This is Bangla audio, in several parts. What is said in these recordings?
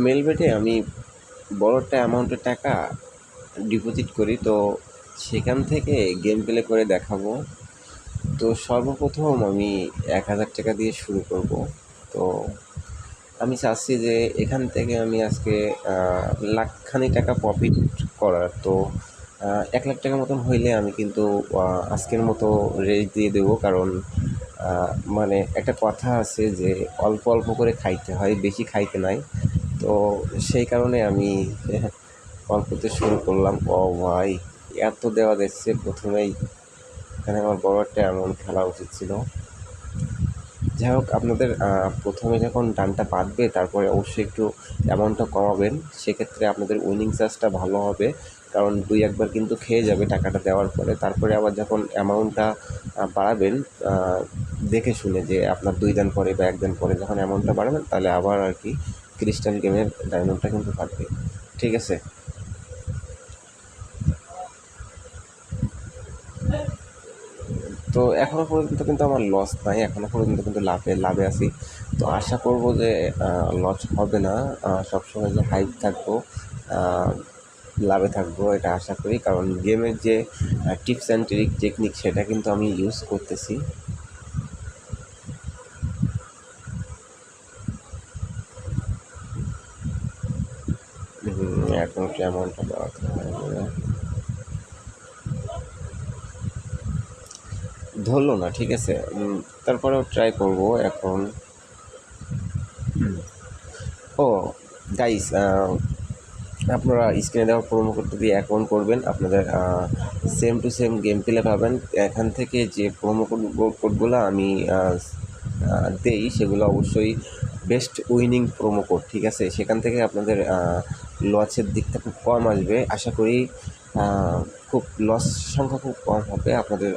মেলবেটে আমি বড় একটা অ্যামাউন্টের টাকা ডিপোজিট করি, তো সেখান থেকে গেম প্লে করে দেখাবো। তো সর্বপ্রথম আমি ১,০০০ টাকা দিয়ে শুরু করব। তো আমি চাচ্ছি যে এখান থেকে আমি আজকে লাখখানি টাকা প্রফিট করার। তো ১,০০,০০০ মতন হইলে আমি কিন্তু আজকের মতো রেস্ট দিয়ে দেবো, কারণ মানে একটা কথা আছে যে অল্প অল্প করে খাইতে হয়, বেশি খাইতে নাই। তো সেই কারণে আমি অল্পতে শুরু করলাম। ও ভাই, এত দেওয়া দেখছে প্রথমেই, এখানে আমার বড় একটা অ্যামাউন্ট খেলা উচিত ছিল। যাই হোক, আপনাদের প্রথমে যখন ডানটা বাঁধবে তারপরে অবশ্যই একটু অ্যামাউন্টটা কমাবেন, সেক্ষেত্রে আপনাদের উইনিং চান্সটা ভালো হবে। কারণ ২-১ বার কিন্তু খেয়ে যাবে টাকাটা দেওয়ার পরে। তারপরে আবার যখন অ্যামাউন্টটা বাড়াবেন, দেখে শুনে যে আপনার ২ দিন পরে বা ১ দিন পরে যখন অ্যামাউন্টটা বাড়াবেন, তাহলে আবার আর কি ক্রিস্টাল গেমের ডায়মন্ডটা কিন্তু কাটবে। ঠিক আছে? তো এখনও পর্যন্ত কিন্তু আমার লস নাই, এখনও পর্যন্ত কিন্তু লাভে আছি। তো আশা করব যে লস হবে না, সবসময় যে হাইপ থাকবো, লাভে থাকবো, এটা আশা করি। কারণ গেমের যে টিপস অ্যান্ড ট্রিক টেকনিক, সেটা কিন্তু আমি ইউজ করতেছি। এখন একটু অ্যামাউন্টটা বাড়াতে হবে, ধরলো না, ঠিক আছে। তারপরেও ট্রাই করব এখন। ও গাইস, আপনারা স্ক্রিনে দেওয়া প্রোমো কোডটা দিয়ে অ্যাকাউন্ট করবেন, আপনাদের same to same game play পাবেন। এখান থেকে যে প্রোমো কোডগুলো আমি দেই, সেগুলো অবশ্যই বেস্ট উইনিং প্রোমো কোড, ঠিক আছে? সেখান থেকে আপনাদের লসের দিকটা খুব কম আসবে আশা করি। খুব লস সংখ্যা খুব কম হবে, আপনাদের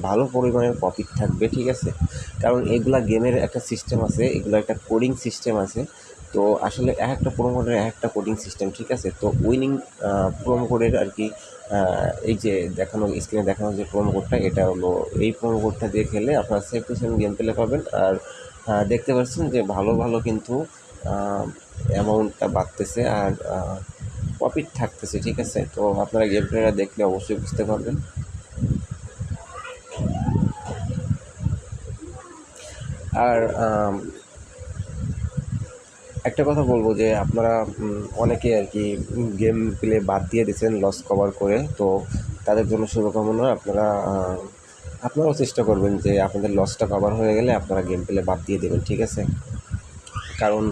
ভালো পরিমাণের প্রফিট থাকবে, ঠিক আছে? কারণ এগুলা গেমের একটা সিস্টেম আছে, এগুলো একটা কোডিং সিস্টেম আছে। তো আসলে এক একটা প্রোমো কোডের এক একটা কোডিং সিস্টেম, ঠিক আছে? তো উইনিং প্রোমো কোডের আর কি, এই যে দেখানো স্ক্রিনে দেখানো যে প্রোমো কোডটা, এটা হলো এই প্রোমো কোডটা দিয়ে খেলে আপনারা same to same game play পাবেন। আর দেখতে পাচ্ছেন যে ভালো ভালো কিন্তু অ্যামাউন্টটা বাড়তেছে আর প্রফিট থাকতেছে, ঠিক আছে? তো আপনারা গেম প্লেটা দেখলে অবশ্যই বুঝতে পারবেন। আর একটা কথা বলবো যে আপনারা অনেকে আর কি গেম প্লে বাদ দিয়ে দিয়েছেন লস কভার করে, তো তাদের জন্য শুভকামনা। আপনারাও চেষ্টা করবেন যে আপনাদের লসটা কভার হয়ে গেলে আপনারা গেম প্লে বাদ দিয়ে দেবেন, ঠিক আছে? কারণ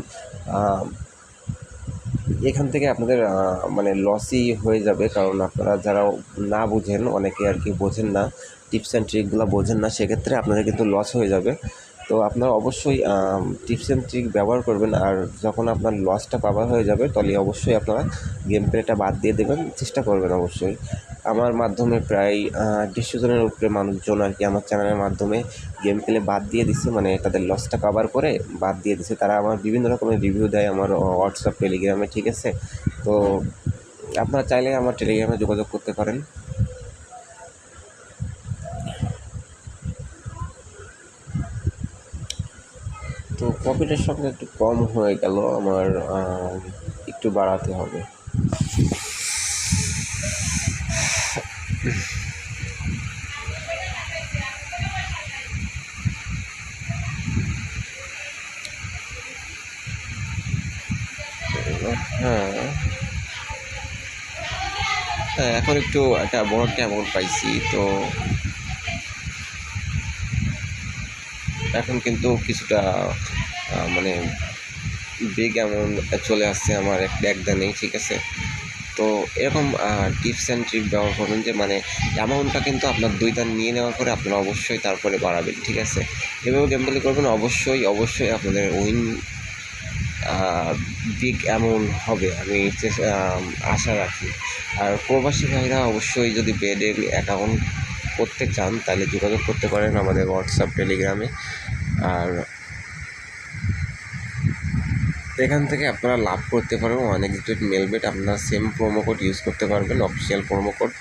এখান থেকে আপনাদের মানে লসই হয়ে যাবে, কারণ আপনারা যারা না বুঝেন, অনেকে আর কি বোঝেন না, টিপস অ্যান্ড ট্রিকগুলো বোঝেন না, সেক্ষেত্রে আপনাদের কিন্তু লস হয়ে যাবে। তো আপনারা অবশ্যই টিপস অ্যান্ড ট্রিক ব্যবহার করবেন, আর যখন আপনার লসটা কভার হয়ে যাবে তাহলে অবশ্যই আপনারা গেম প্লেটা বাদ দিয়ে দেবেন, চেষ্টা করবেন অবশ্যই। আমার মাধ্যমে প্রায় 150 জনের উপরে মানুষজন আর কি আমার চ্যানেলের মাধ্যমে গেম প্লে বাদ দিয়ে দিচ্ছে, মানে তাদের লসটা কভার করে বাদ দিয়ে দিচ্ছে। তারা আমার বিভিন্ন রকমের রিভিউ দেয় আমার হোয়াটসঅ্যাপ, টেলিগ্রামে, ঠিক আছে? তো আপনারা চাইলে আমার টেলিগ্রামে যোগাযোগ করতে পারেন। তো প্রফিটের সংখ্যা একটু কম হয়ে গেল আমার, একটু বাড়াতে হবে। হ্যাঁ, হ্যাঁ, এখন একটু একটা বড় একটা অ্যামাউন্ট পাইছি, তো এখন কিন্তু কিছুটা মানে বিগ অ্যামাউন্ট চলে আসছে আমার একদানেই, ঠিক আছে? তো এরকম টিপস অ্যান্ড ট্রিক ব্যবহার করবেন যে মানে অ্যামাউন্টটা কিন্তু আপনার ২ দান নিয়ে নেওয়ার পরে আপনারা অবশ্যই তারপরে বাড়াবেন, ঠিক আছে? এভাবে গেম প্লে করবেন, অবশ্যই অবশ্যই আপনাদের উইন বিগ অ্যামাউন্ট হবে, আমি আশা রাখি। আর প্রবাসী ভাইরা অবশ্যই যদি বেডের অ্যাকাউন্ট করতে চান তাহলে যোগাযোগ করতে পারেন আমাদের হোয়াটসঅ্যাপ, টেলিগ্রামে। আর এখান থেকে আপনারা লাভ করতে পারবেন অনেক মেলবেট, আপনারা সেম প্রোমো কোড ইউজ করতে পারবেন, অফিসিয়াল প্রোমো কোড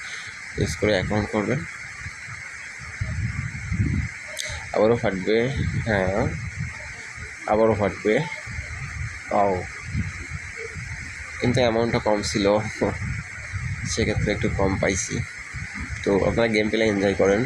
ইউজ করে অ্যাকাউন্ট করবেন। আবারও ফাটবে, হ্যাঁ, আবারও ফাটবে। ও কিন্তু অ্যামাউন্টটা কম ছিল, সেক্ষেত্রে একটু কম পাইছি। তো আপনারা গেম প্লে এনজয় করেন।